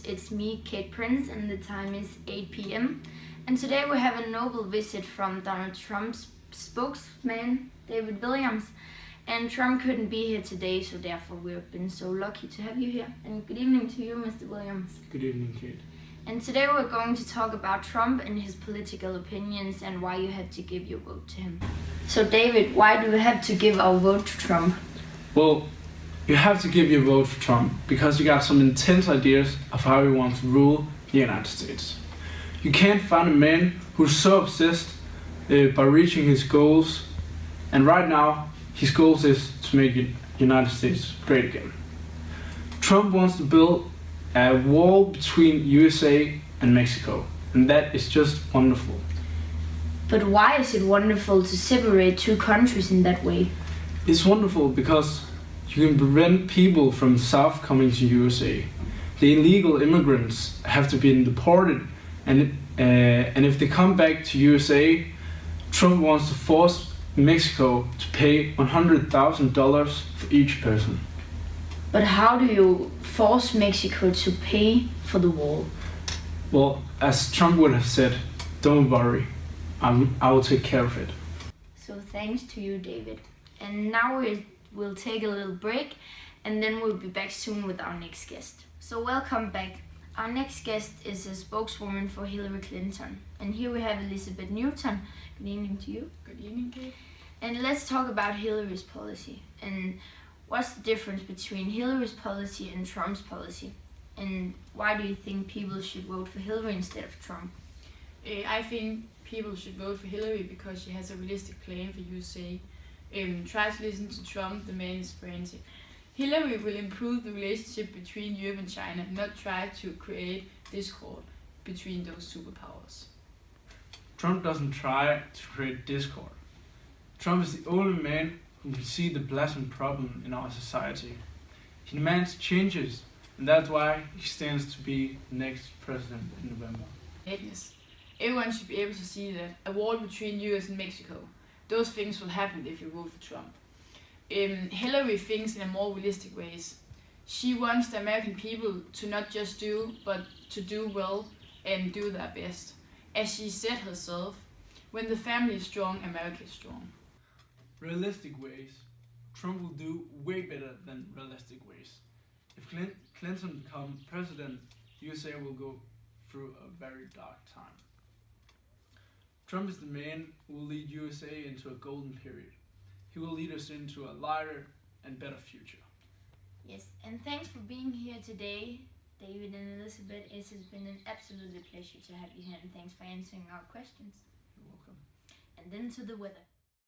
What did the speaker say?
It's me, Kate Prince, and the time is 8 p.m. And today we have a noble visit from Donald Trump's spokesman, David Williams. And Trump couldn't be here today, so therefore we've been so lucky to have you here. And good evening to you, Mr. Williams. Good evening, Kate. And today we're going to talk about Trump and his political opinions and why you had to give your vote to him. So David, why do we have to give our vote to Trump? Well, you have to give your vote for Trump because you got some intense ideas of how he wants to rule the United States. You can't find a man who's so obsessed by reaching his goals, and right now his goals is to make the United States great again. Trump wants to build a wall between USA and Mexico, and that is just wonderful. But why is it wonderful to separate two countries in that way? It's wonderful because you can prevent people from the South coming to USA. The illegal immigrants have to be deported, and if they come back to USA, Trump wants to force Mexico to pay $100,000 for each person. But how do you force Mexico to pay for the wall? Well, as Trump would have said, don't worry, I will take care of it. So thanks to you, David. And now we'll take a little break, and then we'll be back soon with our next guest. So welcome back. Our next guest is a spokeswoman for Hillary Clinton. And here we have Elizabeth Newton. Good evening to you. Good evening, Kate. And let's talk about Hillary's policy. And what's the difference between Hillary's policy and Trump's policy? And why do you think people should vote for Hillary instead of Trump? I think people should vote for Hillary because she has a realistic plan for USA. Try to listen to Trump, the man is frantic. Hillary will improve the relationship between Europe and China, not try to create discord between those superpowers. Trump doesn't try to create discord. Trump is the only man who can see the blessing problem in our society. He demands changes, and that's why he stands to be the next president in November. Yes. Everyone should be able to see that a wall between US and Mexico, those things will happen if you vote for Trump. Hillary thinks in a more realistic ways. She wants the American people to not just do, but to do well and do their best. As she said herself, when the family is strong, America is strong. Realistic ways. Trump will do way better than realistic ways. If Clinton becomes president, USA will go through a very dark time. Trump is the man who will lead USA into a golden period. He will lead us into a lighter and better future. Yes, and thanks for being here today, David and Elizabeth. It has been an absolute pleasure to have you here, and thanks for answering our questions. You're welcome. And then to the weather.